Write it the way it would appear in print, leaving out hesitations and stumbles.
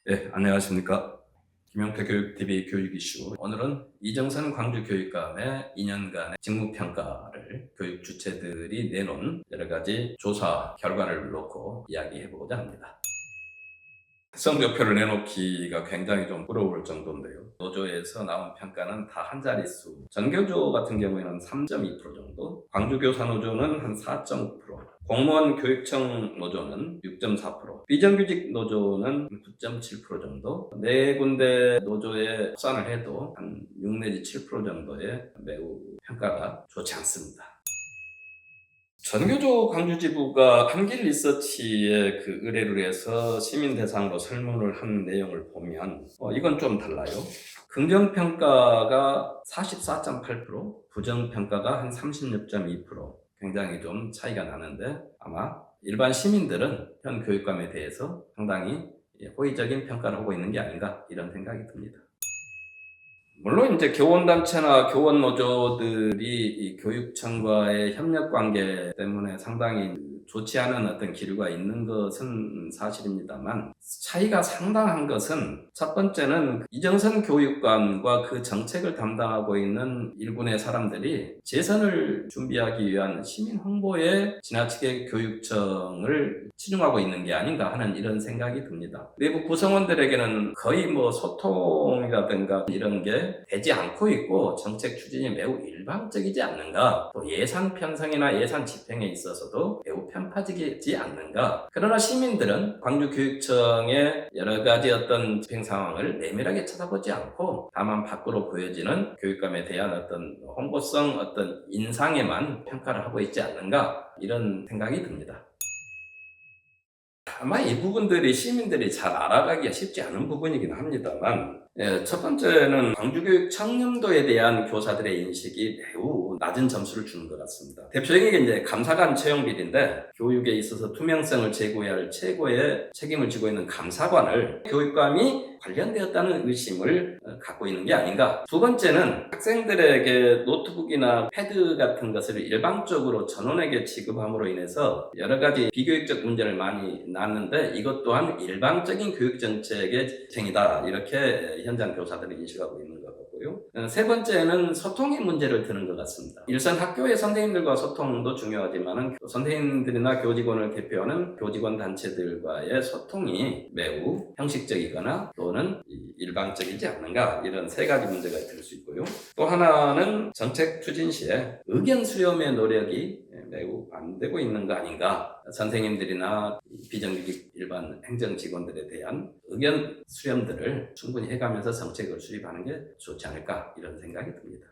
네, 안녕하십니까. 김용태 교육TV 교육 이슈. 오늘은 이정선 광주교육감의 2년간의 직무평가를 교육 주체들이 내놓은 여러 가지 조사 결과를 놓고 이야기해보고자 합니다. 성적표를 내놓기가 굉장히 좀 부러울 정도인데요. 노조에서 나온 평가는 다 한 자릿수. 전교조 같은 경우에는 3.2% 정도, 광주교사노조는 한 4.9%, 공무원 교육청 노조는 6.4%, 비정규직 노조는 9.7% 정도, 네 군데 노조에 합산을 해도 한 6 내지 7% 정도의 매우 평가가 좋지 않습니다. 전교조 광주지부가 한길 리서치에 그 의뢰를 해서 시민 대상으로 설문을 한 내용을 보면 이건 좀 달라요. 긍정평가가 44.8%, 부정평가가 한 36.2%, 굉장히 좀 차이가 나는데 아마 일반 시민들은 현 교육감에 대해서 상당히 호의적인 평가를 하고 있는 게 아닌가 이런 생각이 듭니다. 물론 이제 교원단체나 교원노조들이 이 교육청과의 협력 관계 때문에 상당히 좋지 않은 어떤 기류가 있는 것은 사실입니다만, 차이가 상당한 것은 첫 번째는 이정선 교육감과 그 정책을 담당하고 있는 일군의 사람들이 재선을 준비하기 위한 시민 홍보에 지나치게 교육청을 치중하고 있는 게 아닌가 하는 이런 생각이 듭니다. 내부 구성원들에게는 거의 소통이라든가 이런 게 되지 않고 있고 정책 추진이 매우 일방적이지 않는가, 또 예산 편성이나 예산 집행에 있어서도 매우 편파적이지 않는가. 그러나 시민들은 광주교육청의 여러 가지 어떤 집행 상황을 내밀하게 쳐다보지 않고 다만 밖으로 보여지는 교육감에 대한 어떤 홍보성 어떤 인상에만 평가를 하고 있지 않는가 이런 생각이 듭니다. 아마 이 부분들이 시민들이 잘 알아가기가 쉽지 않은 부분이긴 합니다만, 첫 번째는 광주교육 청렴도에 대한 교사들의 인식이 매우 낮은 점수를 주는 것 같습니다. 대표적인 게 이제 감사관 채용 비리인데, 교육에 있어서 투명성을 제고해야 할 최고의 책임을 지고 있는 감사관을 교육감이 관련되었다는 의심을 갖고 있는 게 아닌가. 두 번째는 학생들에게 노트북이나 패드 같은 것을 일방적으로 전원에게 지급함으로 인해서 여러 가지 비교육적 문제를 많이 낳는데, 이것 또한 일방적인 교육정책의 집행이다, 이렇게 현장 교사들이 인식하고 있는 것 같고요. 세 번째는 소통의 문제를 드는 것 같습니다. 일선 학교의 선생님들과 소통도 중요하지만 선생님들이나 교직원을 대표하는 교직원 단체들과의 소통이 매우 형식적이거나 또는 일방적이지 않는가, 이런 세 가지 문제가 들 수 있고요. 또 하나는 정책 추진 시에 의견 수렴의 노력이 매우 안 되고 있는 거 아닌가. 선생님들이나 비정규직 일반 행정 직원들에 대한 의견 수렴들을 충분히 해가면서 정책을 수립하는 게 좋지 않을까, 이런 생각이 듭니다.